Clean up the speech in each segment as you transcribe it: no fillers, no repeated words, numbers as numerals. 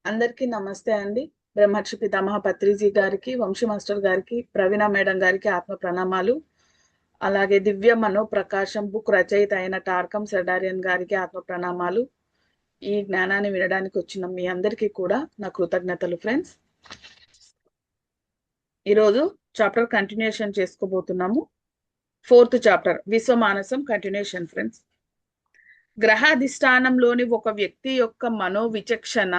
అందరికీ నమస్తే అండి. బ్రహ్మర్షి పితామహ పత్రిజీ గారికి, వంశీ మాస్టర్ గారికి, ప్రవీణ మేడం గారికి ఆత్మ ప్రణామాలు. అలాగే దివ్య మనోప్రకాశం బుక్ రచయిత అయిన టార్కం సెడారియన్ గారికి ఆత్మ ప్రణామాలు. ఈ జ్ఞానాన్ని వినడానికి వచ్చిన మీ అందరికీ కూడా నా కృతజ్ఞతలు ఫ్రెండ్స్. ఈరోజు చాప్టర్ కంటిన్యూషన్ చేసుకోబోతున్నాము. 4th చాప్టర్ విశ్వమానసం కంటిన్యూషన్ ఫ్రెండ్స్. గ్రహాధిష్టానంలోని ఒక వ్యక్తి యొక్క మనోవిచక్షణ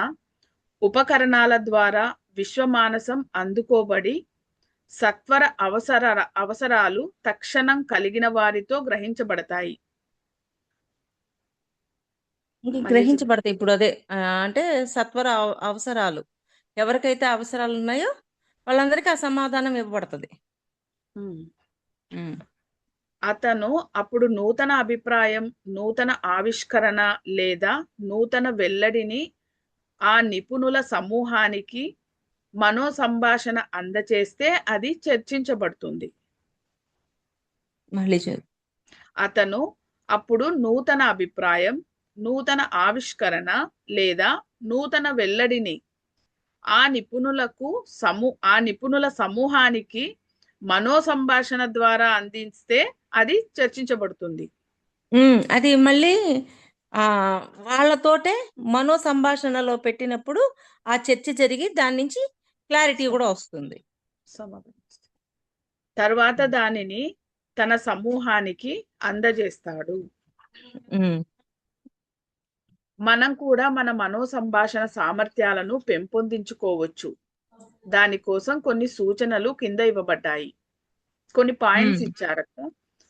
ఉపకరణాల ద్వారా విశ్వమానసం అందుకోబడి సత్వర అవసరాలు తక్షణం కలిగిన వారితో గ్రహించబడతాయి. గ్రహించబడతాయి. ఇప్పుడు అదే అంటే సత్వర అవసరాలు ఎవరికైతే అవసరాలు ఉన్నాయో వాళ్ళందరికీ ఆ సమాధానం ఇవ్వబడుతుంది. అతను అప్పుడు నూతన అభిప్రాయం, నూతన ఆవిష్కరణ లేదా నూతన వెల్లడిని ఆ నిపుణుల సమూహానికి మనో సంభాషణ అందచేస్తే అది చర్చించబడుతుంది. అతను అప్పుడు నూతన అభిప్రాయం, నూతన ఆవిష్కరణ లేదా నూతన వెల్లడిని ఆ నిపుణుల సమూహానికి మనో సంభాషణ ద్వారా అందిస్తే అది చర్చించబడుతుంది. అది మళ్ళీ వాళ్ళతోటే మనో సంభాషణలో పెట్టినప్పుడు ఆ చర్చ జరిగి దాని నుంచి క్లారిటీ కూడా వస్తుంది. తర్వాత దానిని తన సమూహానికి అందజేస్తాడు. మనం కూడా మన మనో సంభాషణ సామర్థ్యాలను పెంపొందించుకోవచ్చు. దానికోసం కొన్ని సూచనలు కింద ఇవ్వబడ్డాయి. కొన్ని పాయింట్స్ ఇచ్చారట.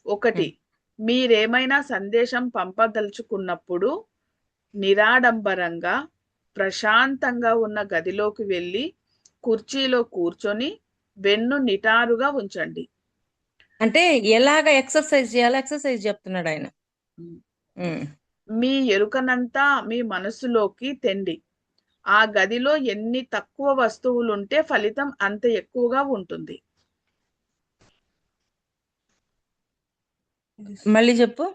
1, మీరేమైనా సందేశం పంపదలుచుకున్నప్పుడు నిరాడంబరంగా ప్రశాంతంగా ఉన్న గదిలోకి వెళ్ళి కుర్చీలో కూర్చొని వెన్ను నిటారుగా ఉంచండి. అంటే ఎలాగ ఎక్సర్సైజ్ చేయాలో ఎక్సర్సైజ్ చెప్తున్నాడు ఆయన. మీ ఎరుకనంతా మీ మనసులోకి తెండి. ఆ గదిలో ఎన్ని తక్కువ వస్తువులుంటే ఫలితం అంత ఎక్కువగా ఉంటుంది. మళ్ళీ చెప్పు.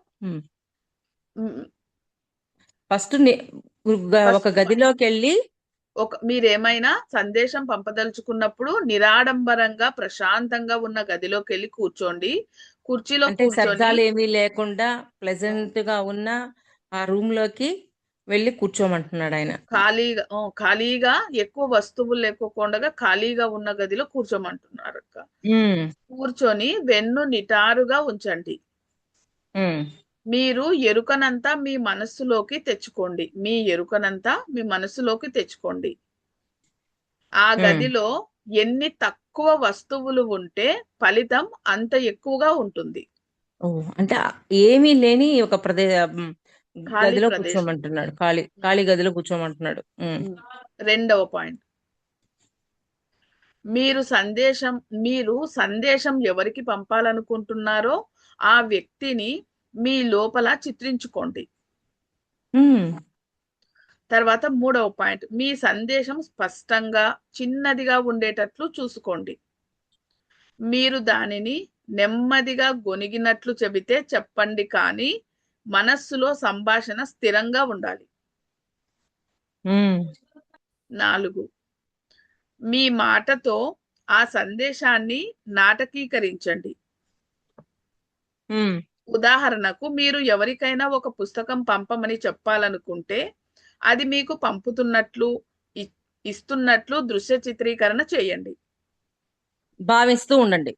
ఫస్ట్ ఒక గదిలోకి వెళ్ళి మీరేమైనా సందేశం పంపదలుచుకున్నప్పుడు నిరాడంబరంగా ప్రశాంతంగా ఉన్న గదిలోకి వెళ్ళి కూర్చోండి. కుర్చీలో శబ్దాలు ఏమీ లేకుండా ప్లెజెంట్ గా ఉన్న ఆ రూమ్ లోకి వెళ్ళి కూర్చోమంటున్నాడు ఆయన. ఖాళీగా ఎక్కువ వస్తువులు లేకుండా ఖాళీగా ఉన్న గదిలో కూర్చోమంటున్నారు అక్క. కూర్చొని వెన్ను నిటారుగా ఉంచండి. మీరు ఎరుకనంతా మీ మనస్సులోకి తెచ్చుకోండి. ఆ గదిలో ఎన్ని తక్కువ వస్తువులు ఉంటే ఫలితం అంత ఎక్కువగా ఉంటుంది. అంటే ఏమీ లేని ఒక గదిలో కూర్చోమంటున్నాడు. ఖాళీ గదిలో కూర్చోమంటున్నాడు. 2వ పాయింట్, మీరు సందేశం ఎవరికి పంపాలనుకుంటున్నారో ఆ వ్యక్తిని మీ లోపల చిత్రించుకోండి. తర్వాత 3వ పాయింట్, మీ సందేశం స్పష్టంగా చిన్నదిగా ఉండేటట్లు చూసుకోండి. మీరు దానిని నెమ్మదిగా గొనిగినట్లు చెబితే చెప్పండి, కానీ మనస్సులో సంభాషణ స్థిరంగా ఉండాలి. 4, మీ మాటతో ఆ సందేశాన్ని నాటకీకరించండి. ఉదాహరణకు, మీరు ఎవరికైనా ఒక పుస్తకం పంపమని చెప్పాలనుకుంటే అది మీకు పంపుతున్నట్లు ఇస్తున్నట్లు దృశ్య చిత్రీకరణ చేయండి. భావిస్తూ ఉండండి.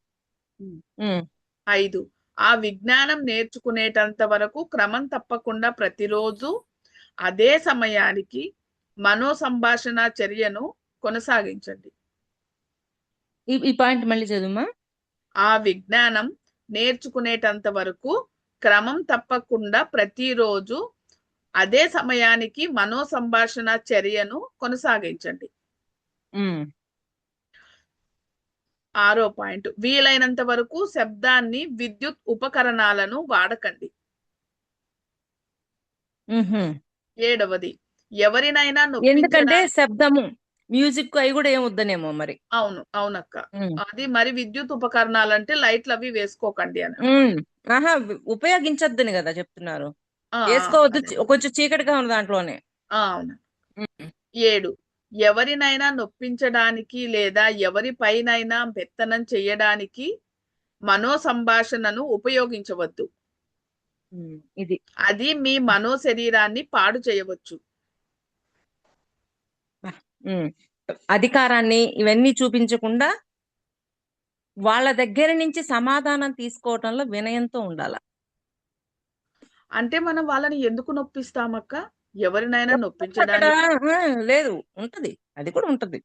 5, ఆ విజ్ఞానం నేర్చుకునేటంత వరకు క్రమం తప్పకుండా ప్రతిరోజు అదే సమయానికి మనో సంభాషణ చర్యను కొనసాగించండి. ఈ పాయింట్ మళ్ళీ చదువుమా. ఆ విజ్ఞానం నేర్చుకునేటంత వరకు క్రమం తప్పకుండా ప్రతిరోజు అదే సమయానికి మనో సంభాషణ చర్యను కొనసాగించండి. 6వ పాయింట్, వీలైనంత వరకు శబ్దాన్ని, విద్యుత్ ఉపకరణాలను వాడకండి. 7వది, ఎవరినైనా ఎందుకంటే శబ్దము, మ్యూజిక్ అవి కూడా ఏమొద్దనేమో మరి. అవునక్క. అది మరి విద్యుత్ ఉపకరణాలంటే లైట్లు అవి వేసుకోకండి అని. ఉపయోగించొద్దని కదా చెప్తున్నారు. వేసుకోవద్దు, కొంచెం చీకటిగా ఉన్న దాంట్లోనే. అవును. 7, ఎవరినైనా నొప్పించడానికి లేదా ఎవరిపైనైనా పెత్తనం చేయడానికి మనో సంభాషణను ఉపయోగించవద్దు. ఇది అది మీ మనో శరీరాన్ని పాడు చేయవచ్చు. ఉమ్. అధికారాన్ని ఇవన్నీ చూపించకుండా వాళ్ళ దగ్గర నుంచి సమాధానం తీసుకోవటంలో వినయంతో ఉండాల. అంటే మనం వాళ్ళని ఎందుకు నొప్పిస్తామక్క? ఎవరినైనా అక్కడ నొప్పించడానికి. లేదు, ఉంటది, అది కూడా ఉంటది.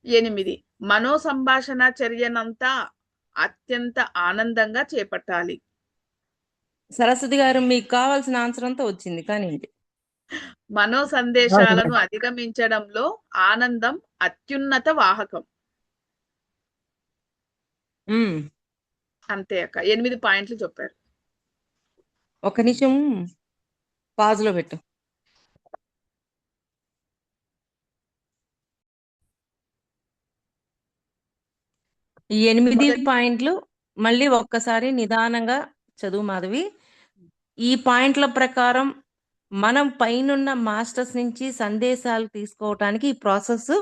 8 మనో సంభాషణ చర్యనంతా అత్యంత ఆనందంగా చేపట్టాలి. సరస్వతి గారు, మీకు కావాల్సిన ఆన్సర్ అంతా వచ్చింది కానీ మనో సందేశాలను అధిగమించడంలో ఆనందం అత్యున్నత వాహకం. అంతే అక్క, 8 పాయింట్లు చెప్పారు. ఒక నిమిషం పాజ్ లో పెట్టు. ఈ 8 పాయింట్లు మళ్ళీ ఒక్కసారి నిదానంగా చదువు మాధవి. ఈ పాయింట్ల ప్రకారం మనం పైనున్న మాస్టర్స్ నుంచి సందేశాలు తీసుకోవటానికి ఈ ప్రాసెస్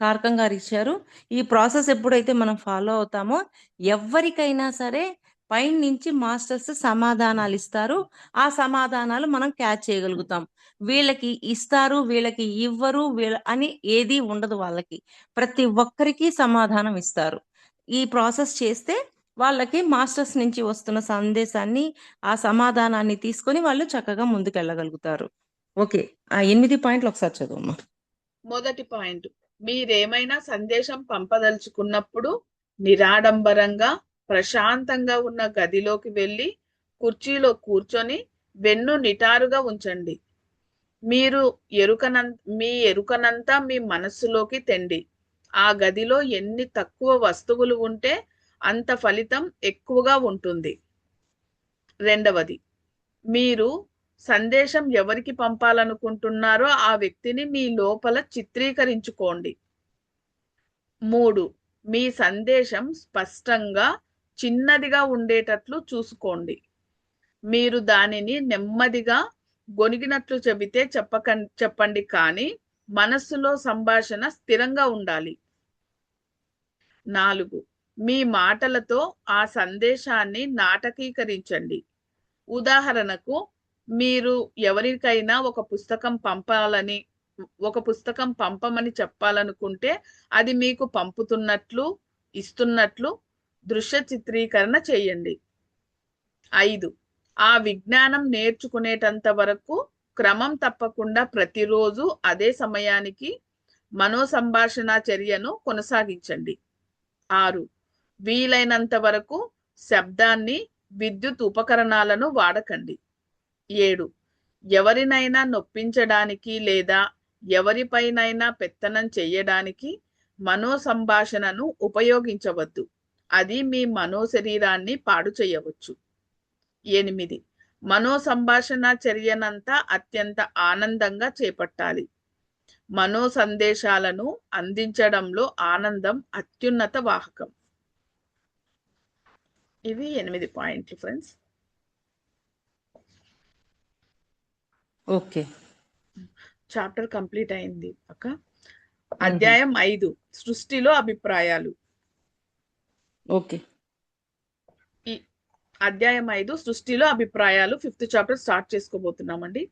తారకం గారు ఇచ్చారు. ఈ ప్రాసెస్ ఎప్పుడైతే మనం ఫాలో అవుతామో ఎవరికైనా సరే పైన నుంచి మాస్టర్స్ సమాధానాలు ఇస్తారు. ఆ సమాధానాలు మనం క్యాచ్ చేయగలుగుతాం. వీళ్ళకి ఇస్తారు, వీళ్ళకి ఇవ్వరు, అని ఏది ఉండదు. వాళ్ళకి ప్రతి ఒక్కరికి సమాధానం ఇస్తారు. ఈ ప్రాసెస్ చేస్తే వాళ్ళకి మాస్టర్స్ నుంచి వస్తున్న సందేశాన్ని, ఆ సమాధానాన్ని తీసుకొని వాళ్ళు చక్కగా ముందుకెళ్ళగలుగుతారు. ఓకే, ఆ 8 పాయింట్లు ఒకసారి చదువమ్మా. మొదటి పాయింట్, మీరేమైనా సందేశం పంపదలుచుకున్నప్పుడు నిరాడంబరంగా ప్రశాంతంగా ఉన్న గదిలోకి వెళ్ళి కుర్చీలో కూర్చొని వెన్ను నిటారుగా ఉంచండి. మీ ఎరుకనంతా మీ మనస్సులోకి తెండి. ఆ గదిలో ఎన్ని తక్కువ వస్తువులు ఉంటే అంత ఫలితం ఎక్కువగా ఉంటుంది. రెండవది, మీరు సందేశం ఎవరికి పంపాలనుకుంటున్నారో ఆ వ్యక్తిని మీ లోపల చిత్రీకరించుకోండి. 3, మీ సందేశం స్పష్టంగా చిన్నదిగా ఉండేటట్లు చూసుకోండి. మీరు దానిని నెమ్మదిగా గొనిగినట్లు చెబితే చెప్పండి, కానీ మనస్సులో సంభాషణ స్థిరంగా ఉండాలి. 4, మీ మాటలతో ఆ సందేశాన్ని నాటకీకరించండి. ఉదాహరణకు, మీరు ఎవరికైనా ఒక పుస్తకం పంపమని చెప్పాలనుకుంటే అది మీకు పంపుతున్నట్లు, ఇస్తున్నట్లు దృశ్య చిత్రీకరణ చేయండి. 5, ఆ విజ్ఞానం నేర్చుకునేటంత వరకు క్రమం తప్పకుండా ప్రతిరోజు అదే సమయానికి మనో సంభాషణ చర్యను కొనసాగించండి. 6, వీలైనంత వరకు శబ్దాన్ని, విద్యుత్ ఉపకరణాలను వాడకండి. 7, ఎవరినైనా నొప్పించడానికి లేదా ఎవరిపైనైనా పెత్తనం చేయడానికి మనో సంభాషణను ఉపయోగించవద్దు. అది మీ మనో శరీరాన్ని పాడు చేయవచ్చు. 8, మనో సంభాషణ చర్యనంతా అత్యంత ఆనందంగా చేపట్టాలి. మనో సందేశాలను అందించడంలో ఆనందం అత్యున్నత వాహకం. ఇవి 8 పాయింట్లు ఫ్రెండ్స్. ఓకే, చాప్టర్ కంప్లీట్ అయింది అక్క. అధ్యాయం 5, సృష్టిలో అభిప్రాయాలు. ఓకే, ఈ అధ్యాయం 5 సృష్టిలో అభిప్రాయాలు 5th చాప్టర్ స్టార్ట్ చేసుకోబోతున్నామండి.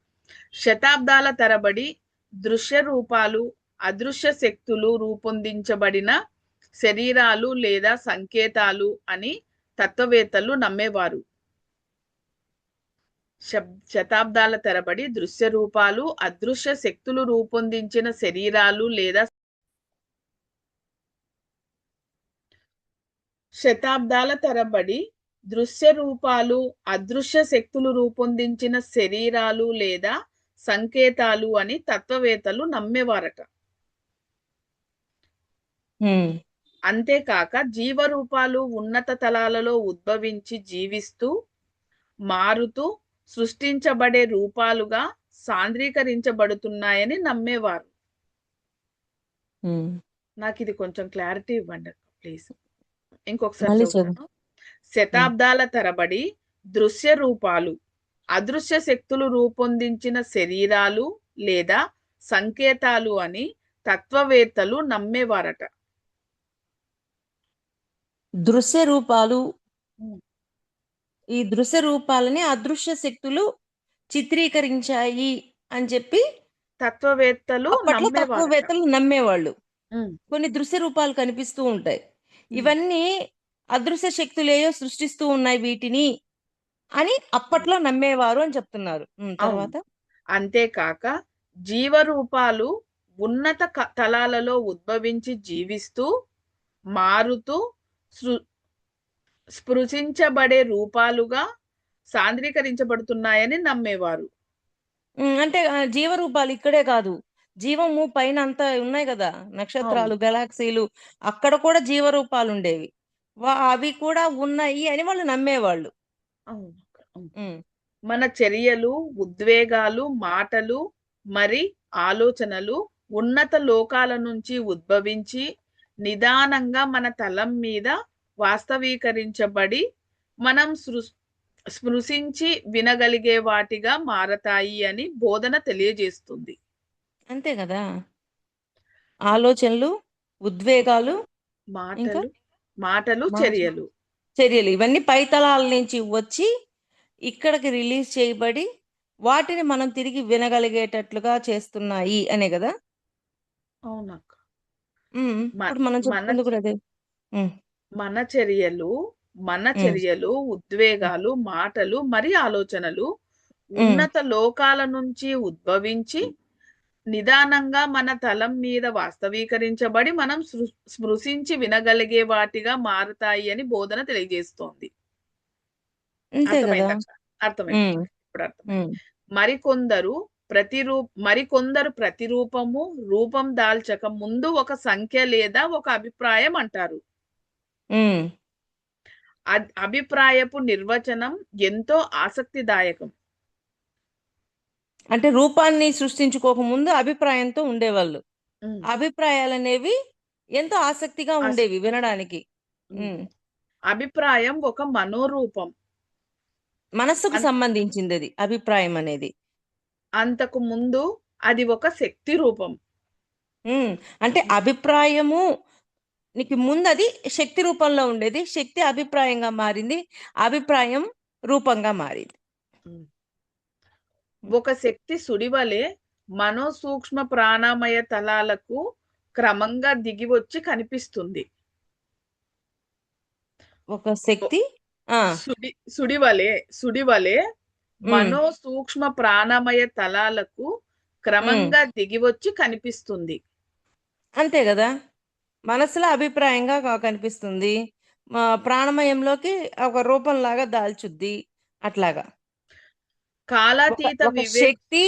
శతాబ్దాల తరబడి దృశ్య రూపాలు, అదృశ్య శక్తులు రూపొందించబడిన శరీరాలు లేదా సంకేతాలు అని తత్వవేత్తలు నమ్మేవారు. శతాబ్దాల తరబడి దృశ్య రూపాలు, అదృశ్య శక్తులు రూపొందించిన శరీరాలు లేదా శతాబ్దాల తరబడి దృశ్య రూపాలు, అదృశ్య శక్తులు రూపొందించిన శరీరాలు లేదా సంకేతాలు అని తత్వవేత్తలు నమ్మేవారట. అంతేకాక జీవరూపాలు ఉన్నత తలాలలో ఉద్భవించి జీవిస్తూ, మారుతూ, సృష్టించబడే రూపాలుగా సాంద్రీకరించబడుతున్నాయని నమ్మేవారు. నాకు ఇది కొంచెం క్లారిటీ ఇవ్వండి ప్లీజ్. ఇంకొకసారి చదువుతాను. శతాబ్దాల తరబడి దృశ్య రూపాలు, అదృశ్య శక్తులు రూపొందించిన శరీరాలు లేదా సంకేతాలు అని తత్వవేత్తలు నమ్మేవారట. దృశ్య రూపాలు, ఉమ్. ఈ దృశ్య రూపాలని అదృశ్య శక్తులు చిత్రీకరించాయి అని చెప్పి తత్వవేత్తలు అప్పట్లో నమ్మేవారట. తత్వవేత్తలు నమ్మేవాళ్ళు. ఉమ్. కొన్ని దృశ్య రూపాలు కనిపిస్తూ ఉంటాయి. ఉమ్. ఇవన్నీ అదృశ్య శక్తులేయో సృష్టిస్తూ ఉన్నాయి వీటిని అని అప్పట్లో నమ్మేవారు అని చెప్తున్నారు. అవును. తర్వాత అంతేకాక జీవరూపాలు ఉన్నత తలాలలో ఉద్భవించి జీవిస్తూ మారుతూ స్పృశించబడే రూపాలుగా సాంద్రీకరించబడుతున్నాయని నమ్మేవారు. అంటే జీవరూపాలు ఇక్కడే కాదు, జీవము పైన అంతా ఉన్నాయి కదా, నక్షత్రాలు, అవును. గెలాక్సీలు, అక్కడ కూడా జీవరూపాలు ఉండేవి. అవి కూడా ఉన్నాయి అని వాళ్ళు నమ్మేవాళ్ళు. అవును. మన చర్యలు, ఉద్వేగాలు, మాటలు మరి ఆలోచనలు ఉన్నత లోకాల నుంచి ఉద్భవించి నిదానంగా మన తలం మీద వాస్తవీకరించబడి మనం స్పృశించి వినగలిగే వాటిగా మారతాయి అని బోధన తెలియజేస్తుంది. అంతే కదా, ఆలోచనలు, ఉద్వేగాలు, ఇంకా మాటలు, చర్యలు ఇవన్నీ పైతలాల నుంచి వచ్చి ఇక్కడికి రిలీజ్ చేయబడి వాటిని మనం తిరిగి వినగలిగేటట్లుగా చేస్తున్నాయి అనే కదా. అవునక్క. ఇప్పుడు మనం చెప్తుంది కూడా అదే. మన చర్యలు, ఉద్వేగాలు, మాటలు మరి ఆలోచనలు ఉన్నత లోకాల నుంచి ఉద్భవించి నిదానంగా మన తలం మీద వాస్తవీకరించబడి మనం స్పృశించి వినగలిగే వాటిగా మారుతాయి అని బోధన తెలియజేస్తోంది. అర్థమైంది. ఇప్పుడు అర్థమైంది. మరికొందరు ప్రతిరూపము, రూపం దాల్చక ముందు ఒక సంఖ్య లేదా ఒక అభిప్రాయం అంటారు. అభిప్రాయపు నిర్వచనం ఎంతో ఆసక్తిదాయకం. అంటే రూపాన్ని సృష్టించుకోక ముందు అభిప్రాయంతో ఉండేవాళ్ళు. అభిప్రాయాలు అనేవి ఎంతో ఆసక్తిగా ఉండేవి వినడానికి. అభిప్రాయం ఒక మనోరూపం, మనస్సుకు సంబంధించింది అది అభిప్రాయం అనేది. అంతకు ముందు అది ఒక శక్తి రూపం. అంటే అభిప్రాయము నీకు ముందు అది శక్తి రూపంలో ఉండేది, శక్తి అభిప్రాయంగా మారింది, అభిప్రాయం రూపంగా మారింది. ఒక శక్తి సుడివలే మనోసూక్ష్మ ప్రాణమయ తలాలకు క్రమంగా దిగి వచ్చి కనిపిస్తుంది. ఒక శక్తి సుడివలే మనోసూక్ష్మ ప్రాణమయ తలాలకు క్రమంగా దిగి వచ్చి కనిపిస్తుంది. అంతే కదా, మనసులో అభిప్రాయంగా కనిపిస్తుంది, ప్రాణమయంలోకి ఒక రూపంలాగా దాల్చుద్ది. అట్లాగా కాలాతీత శక్తి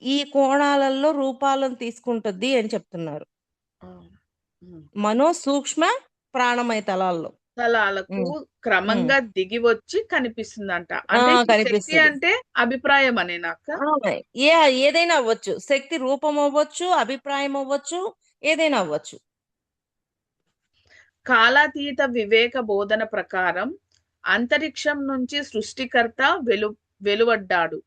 ఈ కోణాలలో రూపాలను తీసుకుంటుంది అని చెప్తున్నారు. మనో సూక్ష్మ ప్రాణమయ తలాలకు క్రమంగా దిగి వచ్చి కనిపిస్తుందంట. అంటే శక్తి అంటే అభిప్రాయం అనే నాకు ఏదైనా అవ్వచ్చు, శక్తి రూపం అవ్వచ్చు, అభిప్రాయం అవ్వచ్చు, ఏదైనా అవ్వచ్చు. కాలాతీత వివేక బోధన ప్రకారం అంతరిక్షం నుంచి సృష్టికర్త వెలువడ్డాడు.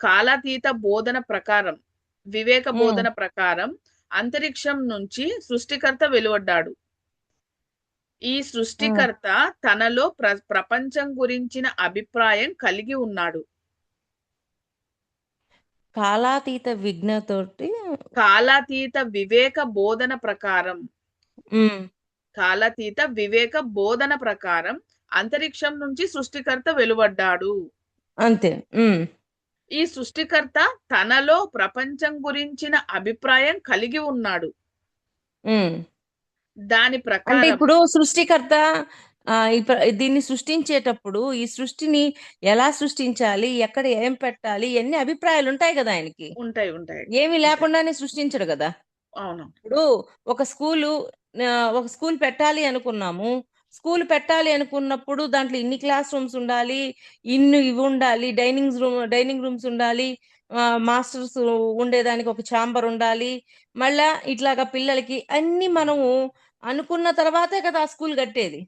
కాలాతీత బోధన ప్రకారం, వివేక బోధన ప్రకారం అంతరిక్షం నుంచి సృష్టికర్త వెలువడ్డాడు. ఈ సృష్టికర్త తనలో ప్రపంచం గురించిన అభిప్రాయం కలిగి ఉన్నాడు. కాలాతీత విజ్ఞతోటి కాలాతీత వివేక బోధన ప్రకారం అంతరిక్షం నుంచి సృష్టికర్త వెలువడ్డాడు. అంతే. ఈ సృష్టికర్త తనలో ప్రపంచం గురించిన అభిప్రాయం కలిగి ఉన్నాడు. దాని ప్రకారం ఇప్పుడు సృష్టికర్త దీన్ని సృష్టించేటప్పుడు ఈ సృష్టిని ఎలా సృష్టించాలి, ఎక్కడ ఏం పెట్టాలి, ఎన్ని అభిప్రాయాలు ఉంటాయి కదా ఆయనకి. ఉంటాయి. ఏమి లేకుండానే సృష్టించడు కదా. అవును. ఇప్పుడు ఒక స్కూల్ పెట్టాలి అనుకున్నాము. స్కూల్ పెట్టాలి అనుకున్నప్పుడు దాంట్లో ఇన్ని క్లాస్ రూమ్స్ ఉండాలి, ఇవి ఉండాలి, డైనింగ్ రూమ్స్ ఉండాలి, మాస్టర్స్ ఉండేదానికి ఒక ఛాంబర్ ఉండాలి, మళ్ళా ఇట్లాగా పిల్లలకి అన్ని మనము అనుకున్న తర్వాతే కదా ఆ స్కూల్ కట్టేది.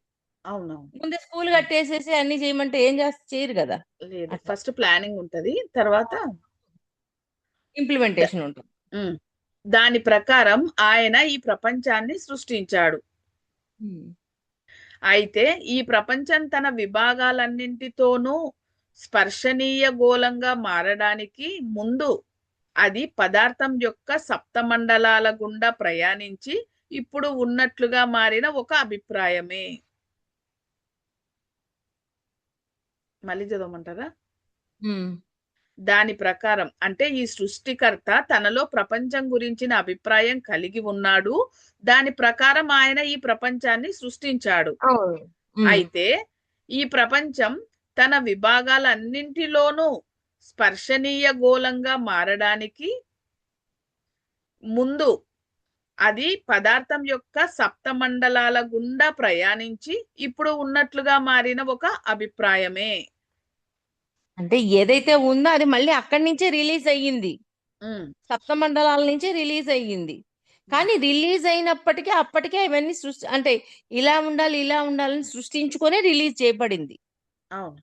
అవునవును. ముందే స్కూల్ హ్మ్. కట్టేసేసి అన్ని చేయమంటే ఏం చేయరు కదా. లేదు. అట్లా ఫస్ట్ ప్లానింగ్ ఉంటది. తర్వాత ద ఇంప్లిమెంటేషన్ ఉంటుంది. హ్మ్. దాని ప్రకారం ఆయన ఈ ప్రపంచాన్ని సృష్టించాడు. ఉమ్. అయితే ఈ ప్రపంచం తన విభాగాలన్నింటితోనూ స్పర్శనీయ గోళంగా మారడానికి ముందు అది పదార్థం యొక్క సప్తమండలాల గుండా ప్రయాణించి ఇప్పుడు ఉన్నట్లుగా మారిన ఒక అభిప్రాయమే. మళ్ళీ చదవమంటారా? ఉమ్. దాని ప్రకారం అంటే ఈ సృష్టికర్త తనలో ప్రపంచం గురించిన అభిప్రాయం కలిగి ఉన్నాడు. దాని ప్రకారం ఆయన ఈ ప్రపంచాన్ని సృష్టించాడు. అవును. ఉమ్. అయితే ఈ ప్రపంచం తన విభాగాలన్నింటిలోనూ స్పర్శనీయ గోళంగా మారడానికి ముందు అది పదార్థం యొక్క సప్తమండలాల గుండా ప్రయాణించి ఇప్పుడు ఉన్నట్లుగా మారిన ఒక అభిప్రాయమే. అంటే ఏదైతే ఉందో అది మళ్ళీ అక్కడి నుంచే రిలీజ్ అయ్యింది. ఉమ్, సప్తమండలాల నుంచి రిలీజ్ అయ్యింది. కానీ రిలీజ్ అయినప్పటికీ అప్పటికే ఇవన్నీ అంటే ఇలా ఉండాలని సృష్టించుకొని రిలీజ్ చేయబడింది. అవును.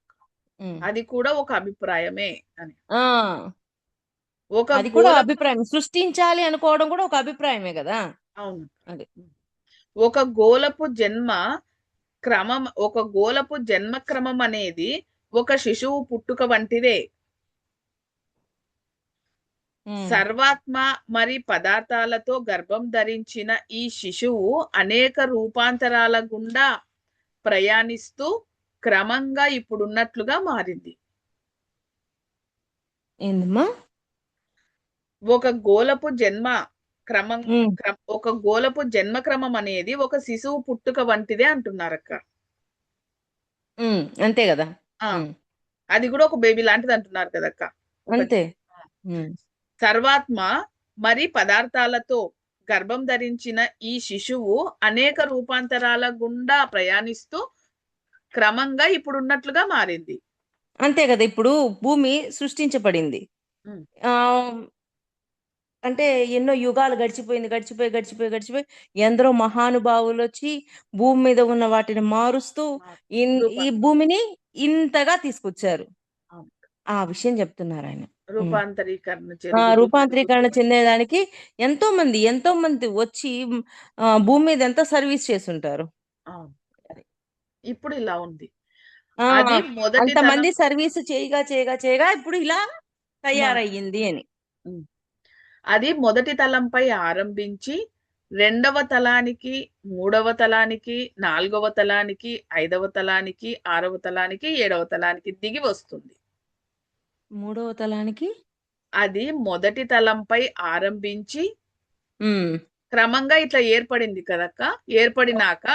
ఉమ్. అది కూడా ఒక అభిప్రాయమే అని. ఆ ఒక అది కూడా గోళపు అభిప్రాయం. సృష్టించాలి అనుకోవడం కూడా ఒక అభిప్రాయమే కదా. అవును. అది. ఒక గోళపు జన్మ ఒక గోళపు జన్మ క్రమం అనేది ఒక శిశువు పుట్టుక వంటిదే. ఉమ్. సర్వాత్మ మరి పదార్థాలతో గర్భం ధరించిన ఈ శిశువు అనేక రూపాంతరాల గుండా ప్రయాణిస్తూ క్రమంగా ఇప్పుడున్నట్లుగా మారింది. ఏందమ్మా? ఒక గోళపు జన్మ క్రమం ఉమ్. ఒక గోళపు జన్మ క్రమం అనేది ఒక శిశువు పుట్టుక వంటిదే అంటున్నారక్క. అంతే కదా. ఆ ఉమ్. అది కూడా ఒక బేబీ లాంటిది అంటున్నారు కదక్క. ఒకటి అంతే. ఉమ్. సర్వాత్మ మరి పదార్థాలతో గర్భం ధరించిన ఈ శిశువు అనేక రూపాంతరాల గుండా ప్రయాణిస్తూ క్రమంగా ఇప్పుడున్నట్లుగా మారింది. అంతే కదా. ఇప్పుడు భూమి సృష్టించబడింది. ఉమ్, ఆ అంటే ఎన్నో యుగాలు గడిచిపోయి ఎందరో మహానుభావులు వచ్చి భూమి మీద ఉన్న వాటిని మారుస్తూ ఈ రూపాంతరం భూమిని ఇంతగా తీసుకొచ్చారు. అవును. ఆ విషయం చెప్తున్నారు ఆయన. ఉమ్. రూపాంతరీకరణ జరుగుతూ జరుగుతూ రూపాంతరీకరణ చెందేదానికి ఎంతో మంది వచ్చి భూమి మీద ఎంతో సర్వీస్ చేస్తుంటారు. అవును. ఇప్పుడు ఇలా ఉంది. ఆ అది మొదటి తలం అంతమంది సర్వీస్ చేయగా ఇప్పుడు ఇలా మా తయారయ్యింది అని. ఉమ్. అది మొదటి తలంపై ఆరంభించి రెండవ తలానికి, మూడవ తలానికి, నాలుగవ తలానికి, ఐదవ తలానికి, ఆరవ తలానికి, ఏడవ తలానికి దిగి వస్తుంది. మూడవ తలానికి అది మొదటి తలంపై ఆరంభించి ఉమ్. క్రమంగా ఇట్లా ఏర్పడింది కదక్క. ఏర్పడినాక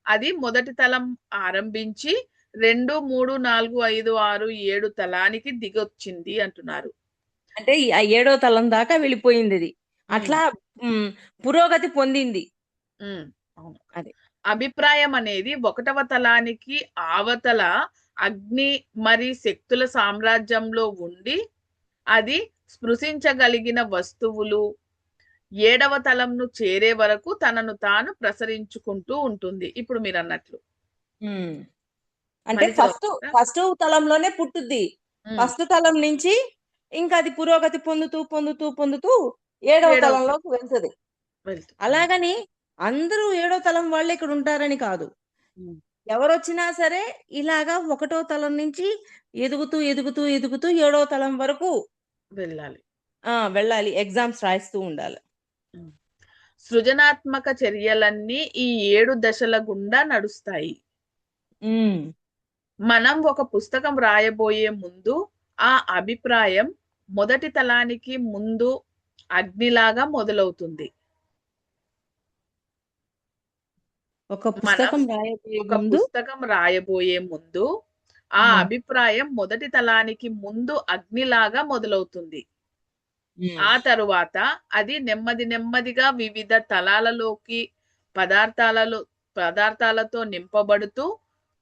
అది మొదటి తలం ఆరంభించి 2, 3, 4, 5, 6, 7 తలానికి దిగొచ్చింది అంటున్నారు. అంటే ఆ ఏడో తలం దాకా వెళ్ళిపోయింది ఇది. ఉమ్, అట్లా పురోగతి పొందింది. అవును. అది. అభిప్రాయం అనేది ఒకటవ తలానికి ఆవతల అగ్ని మరి శక్తుల సామ్రాజ్యంలో ఉండి అది స్పృశించగలిగిన వస్తువులు ఏడవ తలంను చేరే వరకు తనను తాను ప్రసరించుకుంటూ ఉంటుంది. ఇప్పుడు మీరు అన్నట్లు ఉమ్. అంటే మళ్ళీ ఫస్ట్ చదువుతారా? ఫస్ట్ తలంలోనే పుట్టుద్ది. ఉమ్, ఫస్ట్ తలం నుంచి ఇంకా అది పురోగతి పొందుతూ ఏడవ ఏడవ తలం తలంలోకి వెళ్తుంది. వెళ్తుంది. అలాగని అందరూ ఏడో తలం వాళ్ళే ఇక్కడ ఉంటారని కాదు. ఉమ్, ఎవరొచ్చినా సరే ఇలాగా ఒకటో తలం నుంచి ఎదుగుతూ ఏడో తలం వరకు వెళ్ళాలి. వెళ్ళాలి. ఎగ్జామ్స్ రాయిస్తూ ఉండాలి. ఉమ్. సృజనాత్మక చర్యలన్నీ ఈ 7 దశల గుండా నడుస్తాయి. ఉమ్. మనం ఒక పుస్తకం రాయబోయే ముందు ఆ అభిప్రాయం మొదటి తలానికి ముందు అగ్నిలాగా మొదలవుతుంది. ఒక మనం పుస్తకం రాయబోయే ఒక ముందు పుస్తకం రాయబోయే ముందు ఆ ఉమ్. అభిప్రాయం మొదటి తలానికి ముందు అగ్నిలాగా మొదలవుతుంది. ఉమ్. ఆ తరువాత అది నెమ్మదిగా వివిధ తలాలలోకి పదార్థాలతో నింపబడుతూ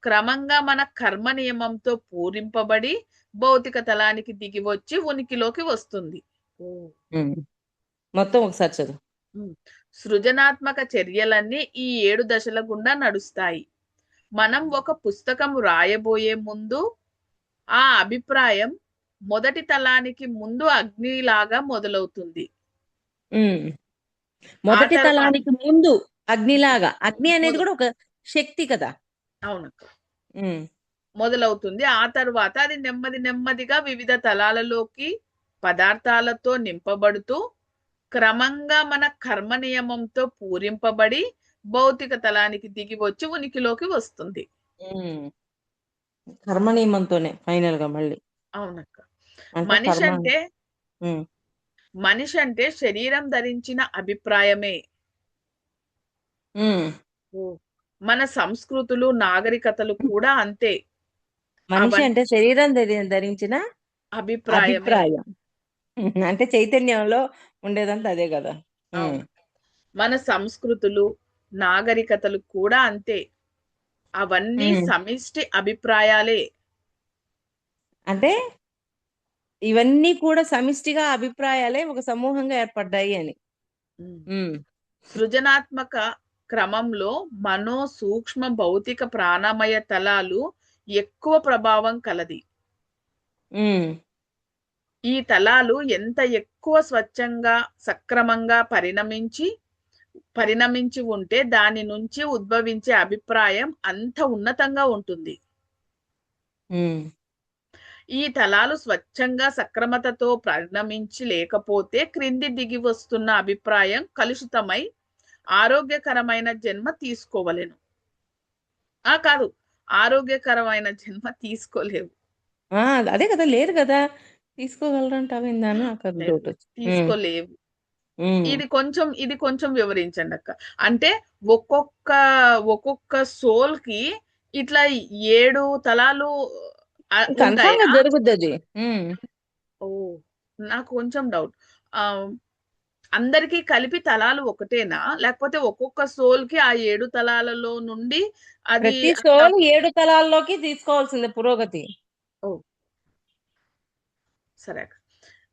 క్రమంగా మన కర్మ నియమంతో పూరింపబడి భౌతిక తలానికి దిగి వచ్చి ఉనికిలోకి వస్తుంది. ఉమ్. మొత్తం ఒకసారి చదువు. సృజనాత్మక చర్యలన్నీ ఈ 7 దశల గుండా నడుస్తాయి. మనం ఒక పుస్తకం రాయబోయే ముందు ఆ అభిప్రాయం మొదటి తలానికి ముందు అగ్నిలాగా మొదలవుతుంది. ఉమ్. ఆ మొదటి తర్వాత తలానికి ముందు అగ్నిలాగా, అగ్ని అనేది కూడా ఒక శక్తి కదా. అవును, ఉమ్. మొదలవుతుంది. ఆ తర్వాత అది నెమ్మదిగా వివిధ తలాలలోకి పదార్థాలతో నింపబడుతూ క్రమంగా మన కర్మ నియమంతో పూరింపబడి భౌతిక తలానికి దిగి వచ్చి ఉనికిలోకి వస్తుంది. ఉమ్. కర్మ నియమంతోనే ఫైనల్ గా మళ్ళీ. అవునక్క. అంటే మనిషి కర్మ. అంటే ఉమ్. మనిషి అంటే శరీరం ధరించిన అభిప్రాయమే. ఉమ్. మన సంస్కృతులు నాగరికతలు కూడా అంతే. మనిషి అవన్నీ అంటే శరీరం ధరించిన అభిప్రాయమే. అభిప్రాయం. అంటే చైతన్యంలో ఉండేదంతా అదే కదా. ఉమ్. అవును. మన సంస్కృతులు నాగరికతలు కూడా అంతే. అవన్నీ ఉమ్. సమిష్టి అభిప్రాయాలే. అంటే ఇవన్నీ కూడా సమిష్టిగా అభిప్రాయాలే ఒక సమూహంగా ఏర్పడ్డాయి అని. ఉమ్. సృజనాత్మక క్రమంలో మనో సూక్ష్మ భౌతిక ప్రాణమయ తలాలు ఎక్కువ ప్రభావం కలది. ఉమ్. ఈ తలాలు ఎంత ఎక్కువ స్వచ్ఛంగా సక్రమంగా పరిణమించి ఉంటే దాని నుంచి ఉద్భవించే అభిప్రాయం అంత ఉన్నతంగా ఉంటుంది. ఉమ్. ఈ తలాలు స్వచ్ఛంగా సక్రమతతో పరిణమించి లేకపోతే క్రింది దిగి వస్తున్న అభిప్రాయం కలుషితమై ఆరోగ్యకరమైన జన్మ తీసుకోవలెను. కాదు, ఆరోగ్యకరమైన జన్మ తీసుకోలేవు. ఆ, అదే కదా, లేరు కదా. తీసుకోగలరంటావేందాను అక్కడ డౌట్ వచ్చి. తీసుకోలేవు. ఉమ్. ఇది కొంచెం వివరించండి అక్క. అంటే ఒక్కొక్క ఒక్కొక్క సోల్ కి ఇట్లా 7 తలాలు కన్ఫామ్ గా ఉంటాయా? జరుగుద్ది అది. ఓ, నాకు కొంచెం డౌట్. ఆ అందరికీ కలిపి తలాలు ఒకటేనా, లేకపోతే ఒక్కొక్క సోల్ కి ఆ 7 తలాలలో నుండి అది ప్రతి అట్లా? సోల్ 7 తలాల్లోకి తీసుకోవాల్సిందే పురోగతి. ఓ, సరే.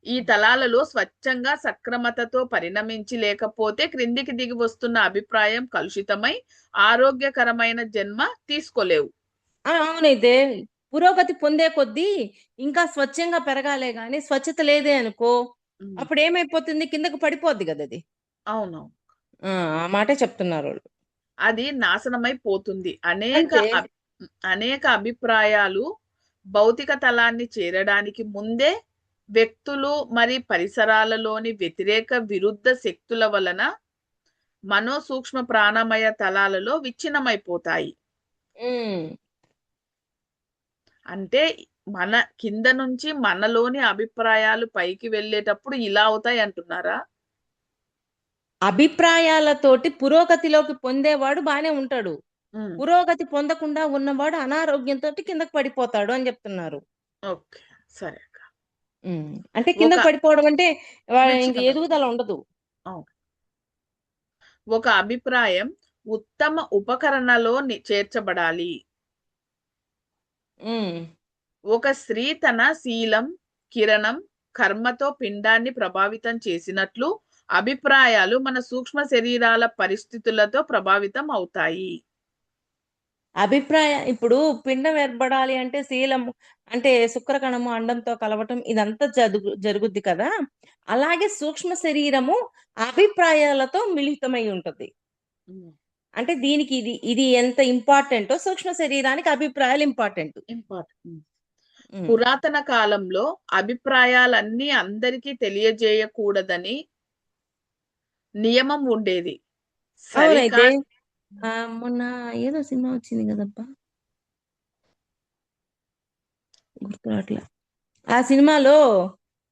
ఈ తలాలలో స్వచ్ఛంగా సక్రమతతో పరిణమించి లేకపోతే క్రిందికి దిగి వస్తున్న అభిప్రాయం కలుషితమై ఆరోగ్యకరమైన జన్మ తీసుకోలేవు. అవునైతే పురోగతి పొందే కొద్దీ ఇంకా స్వచ్ఛంగా పెరగాలే గాని స్వచ్ఛత లేదే అనుకో, అప్పుడు ఏమైపోతుంది, కిందకు పడిపోద్ది కదా అది. అవును, ఆ మాటే చెప్తున్నారు వాళ్ళు. అది నాశనమైపోతుంది. అంతే. అనేక అభిప్రాయాలు భౌతిక తలాన్ని చేరడానికి ముందే వ్యక్తులు మరి పరిసరాలలోని వ్యతిరేక విరుద్ధ శక్తుల వలన మనో సూక్ష్మ ప్రాణమయ తలాలలో విచ్ఛిన్నమైపోతాయి. అంటే మన కింద నుంచి మనలోని అభిప్రాయాలు పైకి వెళ్ళేటప్పుడు ఇలా అవుతాయి అంటున్నారా? అభిప్రాయాలతోటి పురోగతిలోకి పొందేవాడు బానే ఉంటాడు, పురోగతి పొందకుండా ఉన్నవాడు అనారోగ్యంతో కిందకు పడిపోతాడు అని చెప్తున్నారు. ఓకే, సరే. అంటే కిందకు పడిపోవడం అంటే ఇంక విచ్ఛిన్నం. ఎదుగుదల ఉండదు. ఒక అభిప్రాయం ఉత్తమ ఉపకరణలో చేర్చబడాలి. ఒక స్త్రీ తన శీలం, కిరణం, కర్మతో పిండాన్ని ప్రభావితం చేసినట్లు అభిప్రాయాలు మన సూక్ష్మ శరీరాల పరిస్థితులతో ప్రభావితం అవుతాయి. ఇప్పుడు పిండం ఏర్పడాలి అంటే శీలం అంటే శుక్రకణము అండంతో కలవటం ఇదంతా జరుగుద్ది కదా. అలాగే సూక్ష్మ శరీరము అభిప్రాయాలతో మిళితమై ఉంటది. అంటే దీనికి ఇది ఎంత ఇంపార్టెంటో సూక్ష్మ శరీరానికి అభిప్రాయాలు ఇంపార్టెంట్. పురాతన కాలంలో అభిప్రాయాలన్నీ అందరికీ తెలియజేయకూడదని నియమం ఉండేది. అవునైతే మొన్న ఏదో సినిమా వచ్చింది కదబ్బా, గుర్తురాట్లా. ఆ సినిమాలో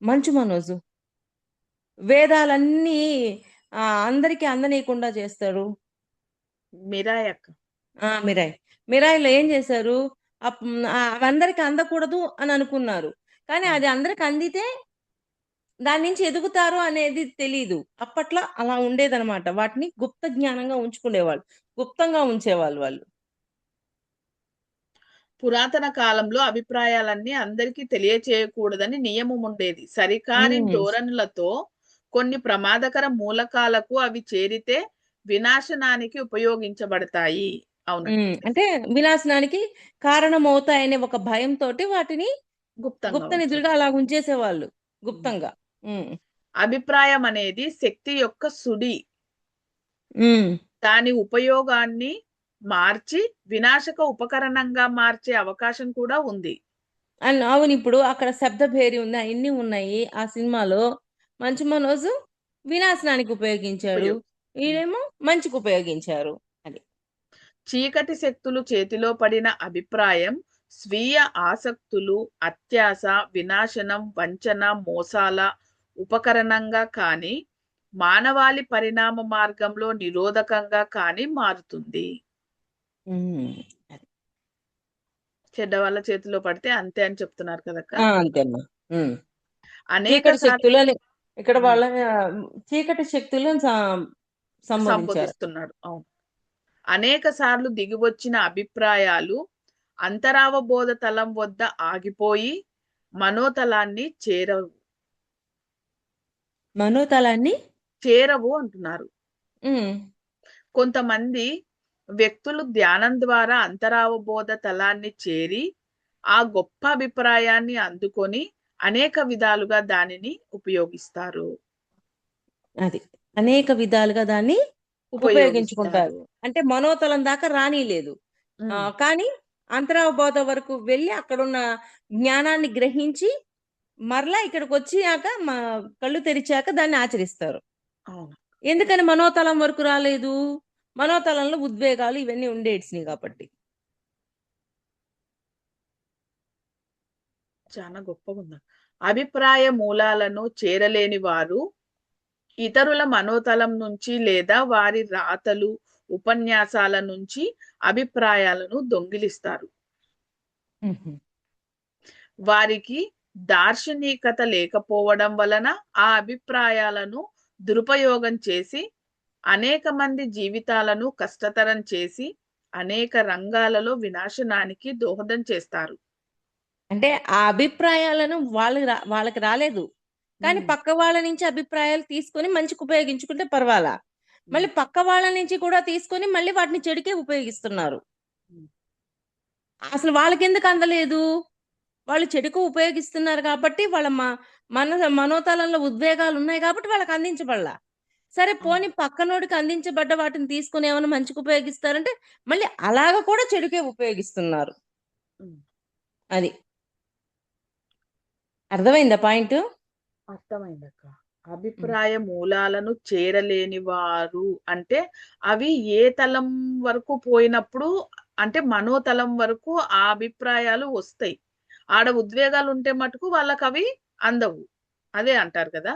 మంచు మనోజు వేదాలన్నీ అందరికి అందనీయకుండా చేస్తారు. మిరాయిలో ఏం చేశారు, అవందరికి అందకూడదు అని అనుకున్నారు. కానీ అది అందరికి అందితే దాని నుంచి ఎదుగుతారు అనేది తెలీదు. అప్పట్లో అలా ఉండేదన్నమాట. వాటిని గుప్త జ్ఞానంగా ఉంచుకునేవాళ్ళు, గుప్తంగా ఉంచేవాళ్ళు వాళ్ళు. పురాతన కాలంలో అభిప్రాయాలన్నీ అందరికీ తెలియచేయకూడదని నియమం ఉండేది. సరికాని ధోరణులతో కొన్ని ప్రమాదకర మూలకాలకు అవి చేరితే వినాశనానికి ఉపయోగించబడతాయి. అవునండి. అంటే వినాశనానికి కారణమవుతాయనే ఒక భయంతో వాటిని గుప్తంగా గుప్త ఉంచారు. నిధులుగా అలా ఉంచేసేవాళ్ళు ఉమ్. గుప్తంగా. ఉమ్. అభిప్రాయం అనేది శక్తి యొక్క సుడి. ఉమ్. దాని ఉపయోగాన్ని మార్చి వినాశక ఉపకరణంగా మార్చే అవకాశం కూడా ఉంది. అండ్ అవును, ఇప్పుడు అక్కడ శబ్దభేరి ఉంది, అన్ని ఉన్నాయి ఆ సినిమాలో. మంచు మనోజ్ వినాశనానికి ఉపయోగించాడు, ఉపయోగం. వీళ్ళేమో మంచికి ఉపయోగించారు. అది. చీకటి శక్తులు చేతిలో పడిన అభిప్రాయం స్వీయ ఆసక్తులు, అత్యాశ, వినాశనం, వంచన, మోసాల ఉపకరణంగా కానీ మానవాళి పరిణామ మార్గంలో నిరోధకంగా కానీ మారుతుంది. ఉమ్. అది. చెడ్డ వాళ్ళ చేతిలో పడితే అంతే అని చెప్తున్నారు కదక్క. అంతేమ్మా. ఉమ్. అనేక చీకటి సార్లు శక్తులని ఇక్కడ వాళ్ళ చీకటి శక్తులను సంబోధించారు. సంబోధిస్తున్నాడు. అవును. అనేక సార్లు దిగివచ్చిన అభిప్రాయాలు అంతరావబోధ తలం వద్ద ఆగిపోయి మనోతలాన్ని మనోతలాన్ని. చేరవు అంటున్నారు. ఉమ్. కొంతమంది వ్యక్తులు ధ్యానం ద్వారా అంతరావబోధ తలాన్ని చేరి ఆ గొప్ప అభిప్రాయాన్ని అందుకొని అనేక విధాలుగా దానిని ఉపయోగిస్తారు. అది అనేక విధాలుగా దాన్ని ఉపయోగించుకుంటారు. ఉపయోగిస్తారు. అంటే మనోతలం దాకా రానిలేదు, ఉమ్, కానీ అంతరావబోధ వరకు వెళ్ళి అక్కడున్న జ్ఞానాన్ని గ్రహించి మరలా ఇక్కడికి వచ్చాక కళ్ళు తెరిచాక దాన్ని ఆచరిస్తారు. అవును. ఎందుకని మనోతలం వరకు రాలేదు? మనోతలంలో ఉద్వేగాలు ఇవన్నీ ఉండేటిసినాయి కాబట్టి. చాలా గొప్పగా ఉంది. అభిప్రాయ మూలాలను చేరలేని వారు ఇతరుల మనోతలం నుంచి లేదా వారి రాతలు, ఉపన్యాసాల నుంచి అభిప్రాయాలను దొంగిలిస్తారు. ఉహు. వారికి దార్శనికత లేకపోవడం వలన ఆ అభిప్రాయాలను దురుపయోగం చేసి అనేక మంది జీవితాలను కష్టతరం చేసి అనేక రంగాలలో వినాశనానికి దోహదం చేస్తారు. అంటే ఆ అభిప్రాయాలను వాళ్ళకి రాలేదు, కానీ ఉమ్, పక్క వాళ్ళ నుంచి అభిప్రాయాలు తీసుకొని మంచికి ఉపయోగించుకుంటే పర్వాలా. ఉమ్, మళ్ళీ పక్క వాళ్ళ నుంచి కూడా తీసుకొని మళ్ళీ వాటిని చెడుకే ఉపయోగిస్తున్నారు. ఉమ్. అసలు వాళ్ళకెందుకు అందలేదు? వాళ్ళు చెడుకు ఉపయోగిస్తున్నారు కాబట్టి వాళ్ళ మనోతలంలో ఉద్వేగాలు ఉన్నాయి కాబట్టి వాళ్ళకి అందించబడలా. సరే అవును. పోనీ పక్కనోడికి అందించబడ్డ వాటిని తీసుకొని ఏమైనా మంచికి ఉపయోగిస్తారంటే మళ్ళీ అలాగ కూడా చెడుకే ఉపయోగిస్తున్నారు. ఉమ్. అది అర్థమైందా పాయింట్? అర్థమైందక్క. అభిప్రాయ మూలాలను చేరలేని వారు అంటే అవి ఏ తలం వరకు పోయినప్పుడు అంటే మనోతలం వరకు ఆ అభిప్రాయాలు వస్తాయి. ఆడ ఉద్వేగాలు ఉంటే మటుకు వాళ్ళకి అవి అందవు. అదే అంటారు కదా.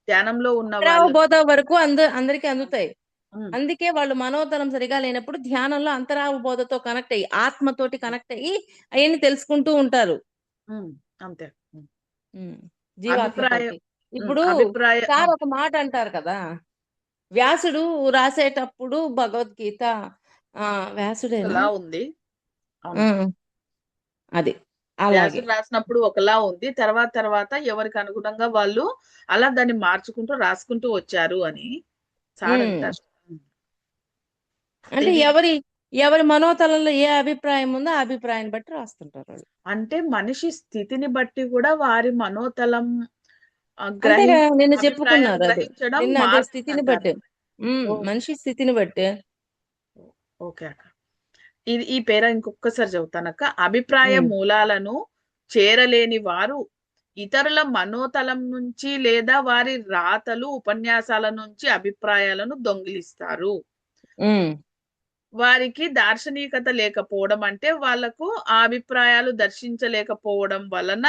ధ్యానంలో ఉన్న వాళ్ళకు. అంతరావబోధ వరకు అందరికి అందుతాయి. ఉమ్, అందుకే వాళ్ళు మనోతలం సరిగా లేనప్పుడు ధ్యానంలో అంతరావబోధతో కనెక్ట్ అయ్యి ఆత్మతోటి కనెక్ట్ అయ్యి అవన్నీ తెలుసుకుంటూ ఉంటారు. ఉమ్, అంతే. ఉమ్. అభిప్రాయం. జీవాత్మతోటి. ఇప్పుడు అభిప్రాయ సార్ ఒక మాట అంటారు కదా, వ్యాసుడు రాసేటప్పుడు భగవద్గీత వ్యాసుడేనా? ఒకలా ఉంది. అవును. ఆ, అది అలాగే. వ్యాసుడు రాసినప్పుడు ఒకలా ఉంది. తర్వాత తర్వాత ఎవరికి అనుగుణంగా వాళ్ళు అలా దాన్ని మార్చుకుంటూ రాసుకుంటూ వచ్చారు అని సార్ ఉమ్. అంటారు. అంటే ఇది ఎవరి మనోతలంలో ఏ అభిప్రాయం ఉందో ఆ అభిప్రాయాన్ని బట్టి రాస్తుంటారు వాళ్ళు. అంటే మనిషి స్థితిని బట్టి కూడా వారి మనోతలం అంతేగా, నిన్న అభిప్రాయాలు చెప్పుకున్నారు అది. గ్రహించడం నిన్న అదే స్థితిని మారుతుందంటారు. బట్టి. ఓ, మనిషి స్థితిని బట్టి. ఓకే అక్క. ఇది ఈ పేర ఇంకొకసారి చదువుతానక్క. అభిప్రాయ ఉమ్. మూలాలను చేరలేని వారు ఇతరుల మనోతలం నుంచి లేదా వారి రాతలు, ఉపన్యాసాల నుంచి అభిప్రాయాలను దొంగిలిస్తారు. ఉమ్. వారికి దార్శనికత లేకపోవడం అంటే వాళ్లకు ఆ అభిప్రాయాలు దర్శించలేకపోవడం వలన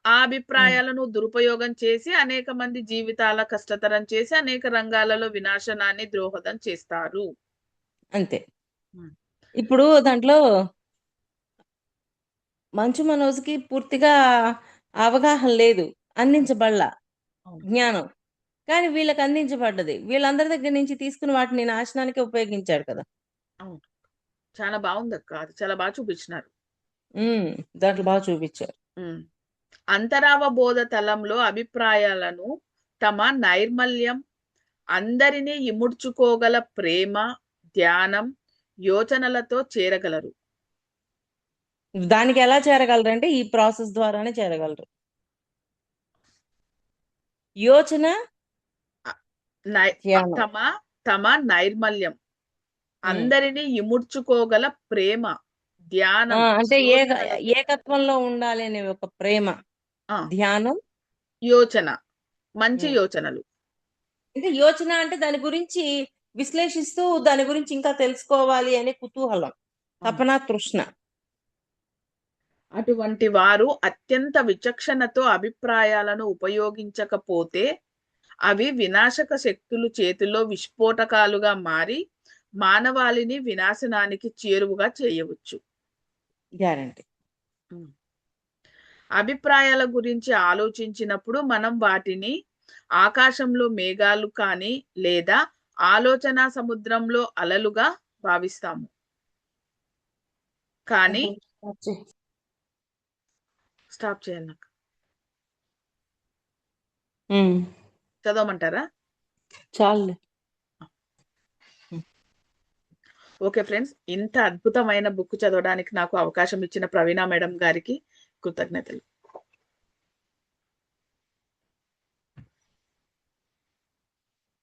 ఆ ఉమ్. అభిప్రాయాలను దురుపయోగం చేసి అనేక మంది జీవితాల కష్టతరం చేసి అనేక రంగాలలో వినాశనాన్ని దోహదం చేస్తారు. అంతే. ఉమ్, ఇప్పుడు దాంట్లో మంచు మనోజ్కి పూర్తిగా అవగాహన లేదు, అందించబడలా అవును. జ్ఞానం. కానీ వీళ్ళకి అందించబడ్డది, వీళ్ళందరి దగ్గర నుంచి తీసుకుని వాటిని నాశనానికి ఉపయోగించాడు కదా. అవును. చాలా బాగుంది అక్క. అది చాలా బాగా చూపించినారు. ఉమ్. దాంట్లో బాగా చూపించారు. ఉమ్. అంతరావబోధ తలంలో అభిప్రాయాలను తమ నైర్మల్యం, అందరినీ ఇముడ్చుకోగల ప్రేమ, ధ్యానం, యోచనలతో చేరగలరు. దానికి ఎలా చేరగలరు అంటే ఈ ప్రాసెస్ ద్వారానే చేరగలరు. యోచన, ధ్యానం. తమ తమ నైర్మల్యం, ఉమ్. అందరినీ ఇముడ్చుకోగల ప్రేమ, ధ్యానం, అంటే యోచనలతో ఏకత్వంలో ఉండాలి అనే ఒక ప్రేమ, ఆ, ధ్యానం. యోచన, మంచి ఉమ్. యోచనలు. అంటే యోచన అంటే దాని గురించి విశ్లేషిస్తూ దాని గురించి ఇంకా తెలుసుకోవాలి అనే కుతూహలం, తపన, తృష్ణ. అటువంటి వారు అత్యంత విచక్షణతో అభిప్రాయాలను ఉపయోగించకపోతే అవి వినాశక శక్తులు చేతిలో విస్ఫోటకాలుగా మారి మానవాళిని వినాశనానికి చేరువుగా చేయవచ్చు. గ్యారంటీ. అభిప్రాయాల గురించి ఆలోచించినప్పుడు మనం వాటిని ఆకాశంలో మేఘాలు కానీ లేదా ఆలోచన సముద్రంలో అలలుగా భావిస్తాము. కానీ స్టాప్ చేయాలి నాకు. చదవమంటారా? చాలు. ఓకే ఫ్రెండ్స్, ఇంత అద్భుతమైన బుక్ చదవడానికి నాకు అవకాశం ఇచ్చిన ప్రవీణ మేడం గారికి కృతజ్ఞతలు.